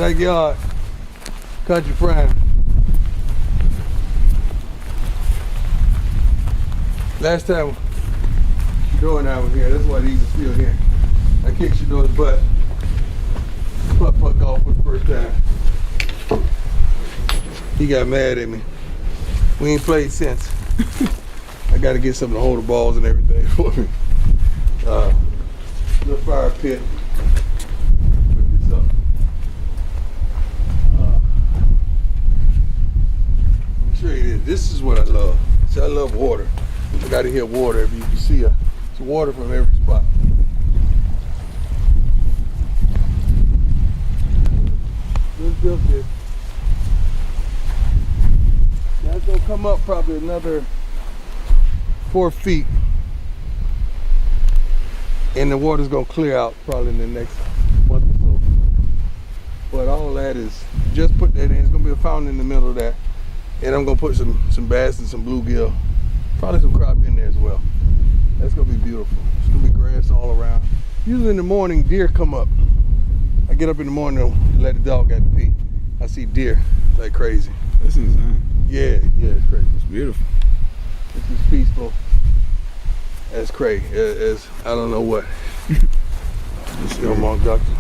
backyard, country prime. Last time Shador and I were here, that's why he's still here. I kicked Shador's butt. Putt off for the first time. He got mad at me. We ain't played since. I gotta get something to hold the balls and everything for me. Little fire pit. Put this up. I'll show you this. This is what I love. See, I love water. I gotta hit water. If you can see it's water from every spot. Just built this. That's gonna come up probably another 4 feet. And the water's gonna clear out probably in the next month or so. But all that is, just put that in. It's gonna be a fountain in the middle of that. And I'm gonna put some bass and some bluegill. Probably some crop in there as well. That's gonna be beautiful. It's gonna be grass all around. Usually in the morning, deer come up. I get up in the morning to let the dog out to pee. I see deer like crazy. That's insane. Yeah, it's crazy. It's beautiful. This is peaceful. That's crazy. It's I don't know what. Yo, Mark Doctor.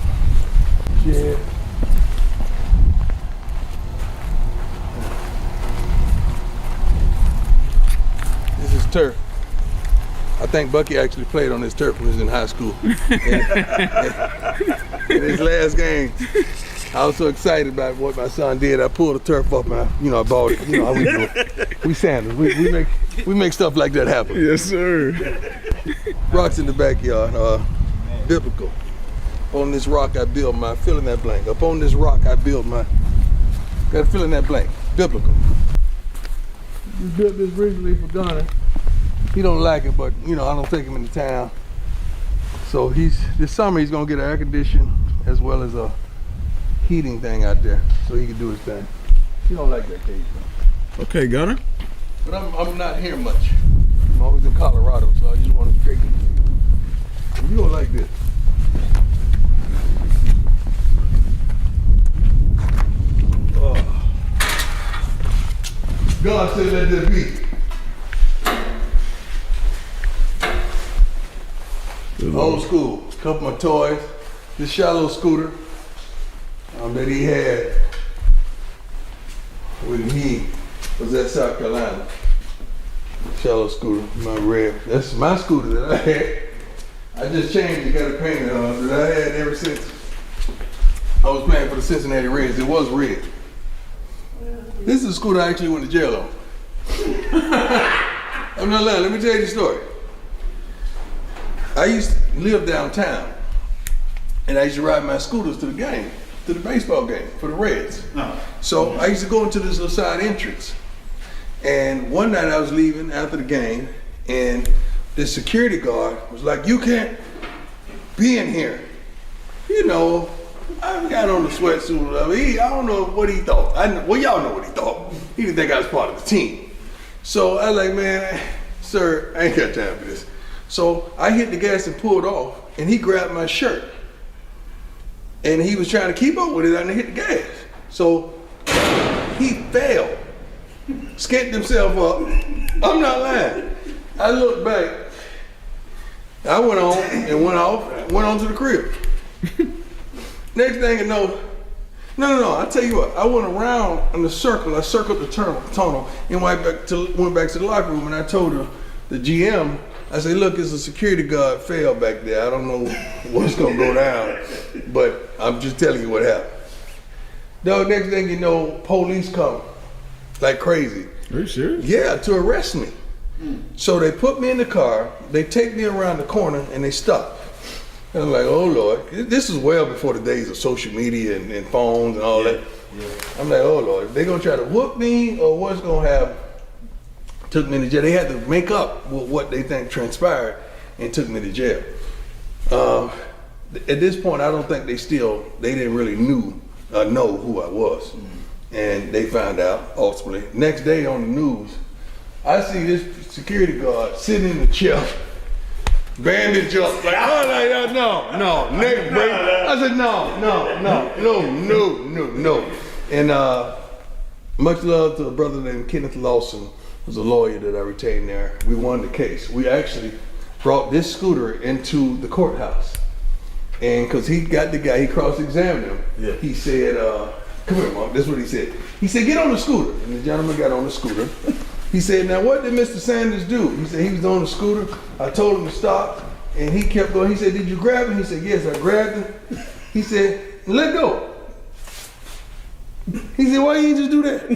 Yeah. This is turf. I think Bucky actually played on this turf when he was in high school. In his last game, I was so excited about what my son did. I pulled the turf up, man. I bought it. You know how we do it. We sandals. We make stuff like that happen. Yes, sir. Rocks in the backyard. Biblical. On this rock I built my fill in that blank. Up on this rock I built my. Got to fill in that blank. Biblical. Just built this originally for Gunner. He don't like it, but I don't take him into town. So this summer he's gonna get an air condition as well as a heating thing out there, so he can do his thing. He don't like that cage though. Okay, Gunner. But I'm not here much. I'm always in Colorado, so I just want to straighten it. You don't like this. Oh. God said let that be. Old school, couple of my toys. This shallow scooter that he had when he was at South Carolina. Shallow scooter, my red. That's my scooter that I had. I just changed it, got it painted on, that I had ever since I was playing for the Cincinnati Reds. It was red. This is a scooter I actually went to jail on. I'm not lying, let me tell you the story. I used to live downtown, and I used to ride my scooters to the game, to the baseball game for the Reds. Oh. So I used to go into this little side entrance. And one night I was leaving after the game, and the security guard was like, "You can't be in here." I got on the sweatsuit. I don't know what he thought. Well, y'all know what he thought. He didn't think I was part of the team. So I was like, "Man, sir, I ain't got time for this." So I hit the gas and pulled off, and he grabbed my shirt. And he was trying to keep up with it, and I hit the gas. So he fell, skinned himself up. I'm not lying. I looked back. I went on and went on to the crib. Next thing you know, no, I tell you what, I went around in the circle. I circled the tunnel and went back to the locker room, and I told the GM, I said, "Look, it's a security guard fell back there. I don't know what's gonna go down, but I'm just telling you what happened." No, next thing you know, police come like crazy. Are you serious? Yeah, to arrest me. So they put me in the car, they take me around the corner, and they stop. And I'm like, "Oh Lord," this is well before the days of social media and phones and all that. Yeah. I'm like, "Oh Lord, they gonna try to whoop me or what's gonna happen?" Took me to jail. They had to make up what they think transpired and took me to jail. At this point, I don't think they didn't really know who I was. Mm-hmm. And they found out ultimately. Next day on the news, I see this security guard sitting in the chair bandage up. Like, oh, like, no, neck break. I said, no. And much love to a brother named Kenneth Lawson, who's a lawyer that I retained there. We won the case. We actually brought this scooter into the courthouse. And because he got the guy, he cross-examined him. Yeah. He said, come here, Mark, this is what he said. He said, get on the scooter. And the gentleman got on the scooter. He said, now what did Mr. Sanders do? He said, he was on the scooter. I told him to stop, and he kept going. He said, did you grab him? He said, yes, I grabbed him. He said, let go. He said, why you didn't just do that?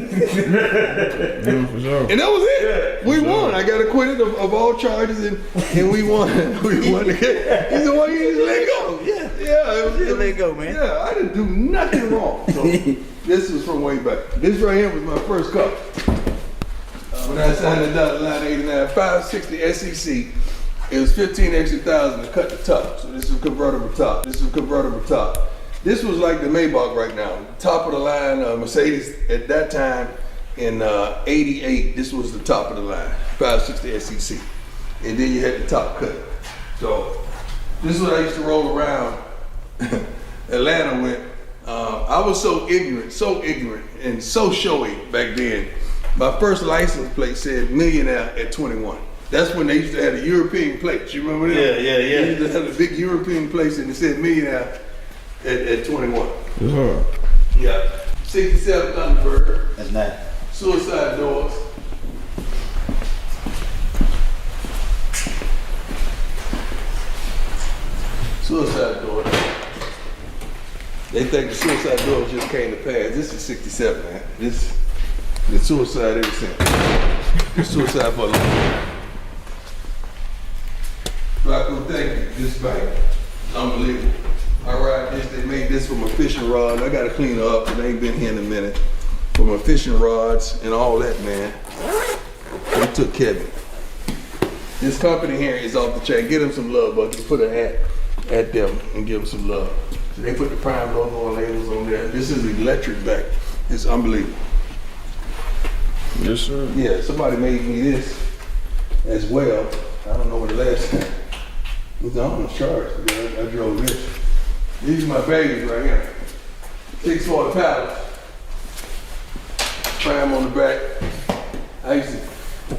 Yeah, for sure. And that was it. We won. I got acquitted of all charges, and we won. We won the case. He said, why you didn't just let go? Yeah. Let go, man. Yeah, I didn't do nothing wrong. So, this was from way back. This right here was my first car. When I signed the dotted line 89, 560 SEC, it was 15 extra thousand to cut the top. So this is convertible top. This was like the Maybach right now. Top of the line Mercedes at that time in 88, this was the top of the line, 560 SEC. And then you had the top cut. So this is what I used to roll around Atlanta with. I was so ignorant and so showy back then. My first license plate said millionaire at 21. That's when they used to have the European plates. You remember that? Yeah. They used to have the big European plates and it said millionaire at 21. It's hard. Yeah. 67 Thunderbird. That's nice. Suicide doors. Suicide doors. They think the suicide doors just came to pass. This is 67, man. This the suicide ever since. The suicide for a long time. Rocco, thank you. This bike, unbelievable. I ride this. They made this from a fishing rod. I gotta clean her up. It ain't been here in a minute. From my fishing rods and all that, man. They took Kevin. This company here is off the chain. Give them some love, Bucky. Put a hat at them and give them some love. So they put the Prime logo and labels on there. This is electric back. It's unbelievable. Yes, sir. Yeah, somebody made me this as well. I don't know what the last time. I was charged. I drove this. These are my babies right here. 640 pallets. Prime on the back. I used to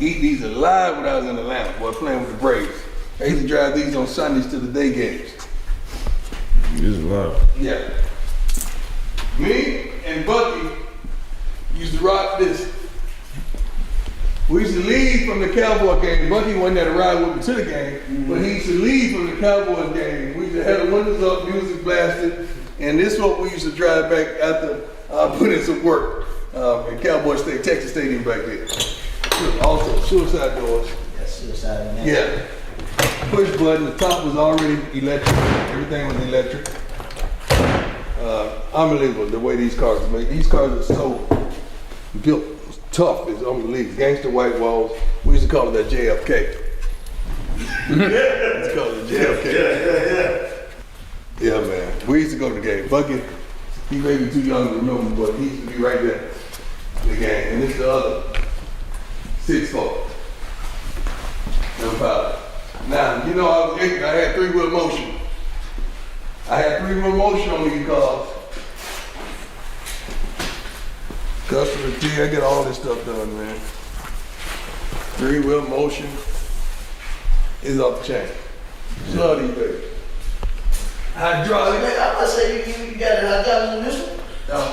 eat these alive when I was in Atlanta, boy, playing with the Braves. I used to drive these on Sundays to the day games. It's a lot. Yeah. Me and Bucky used to rock this. We used to leave from the Cowboy game. Bucky wasn't there to ride with me to the game, but he used to leave from the Cowboys game. We used to have the windows up, music blasted, and this is what we used to drive back after I put in some work in Cowboy State, Texas Stadium back then. Also, suicide doors. That's suicide. Man. Yeah. Push button, the top was already electric. Everything was electric. Unbelievable the way these cars are made. These cars are so built tough, it's unbelievable. Gangster white walls. We used to call it that JFK. Let's call it JFK. Yeah, man. We used to go to the game. Bucky, he may be too young to remember, but he used to be right there in the game. And this is the other 6-4. No problem. Now, you know, I was ignorant. I had 3-wheel motion. I had 3-wheel motion on these cars. Customer T, I get all this stuff done, man. 3-wheel motion is off the chain. Love these babies. Hydraulic. I'm gonna say you got hydraulics on this one?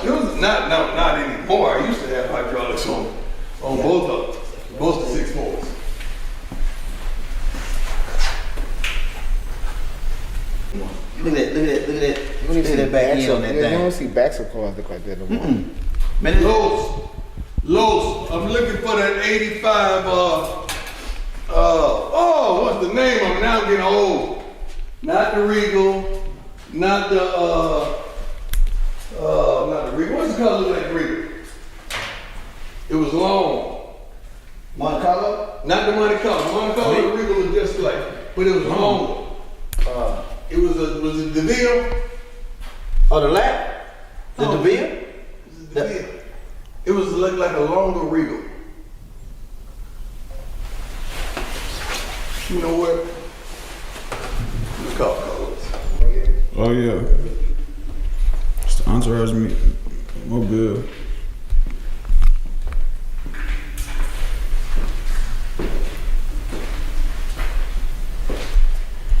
It was not anymore. I used to have hydraulics on both of them. Both the 6-4s. Look at that back end on that You don't thing. see backs of cars look like that no more. Man, Los, I'm looking for that 85, what's the name of it? Now I'm getting old. Not the Regal, not the Regal. What's the color look like Regal? It was long. Monte Carlo? Not the Monte Carlo. Monte Carlo and Regal was just like, but it was longer. It was a DeVille. Oh, the lap? The Oh. DeVille? It was like a longer Regal. You know what? cop cars. Oh yeah. It's the entourage me. Mobile.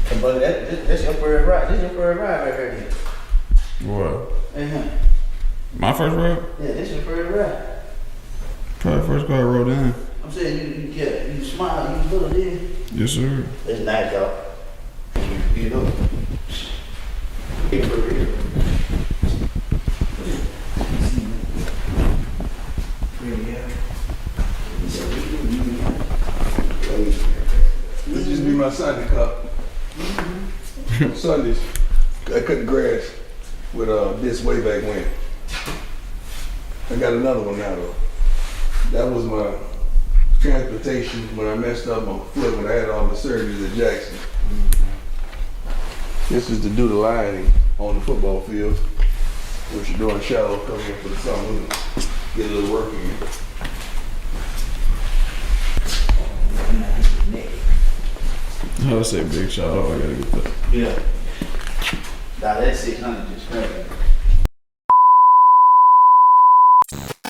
Hey, brother, that's your first ride. This is your first ride right here. What? Uh-huh. My first ride? Yeah, this is your first ride. Probably first car I rode in. I'm saying you smile, you little dude. Yes, sir. That's nice, y'all. You know. It's for real. This used to be my Sunday cup. Sundays, I cut the grass with this way back when. I got another one now though. That was my transportation when I messed up my foot when I had all my surgeries at Jackson. This is to do the lining on the football field, which you're doing shallow coming in for the summer. Get a little work in. I would say big shout out. I gotta get that. Yeah. Nah, that's 600 just crazy.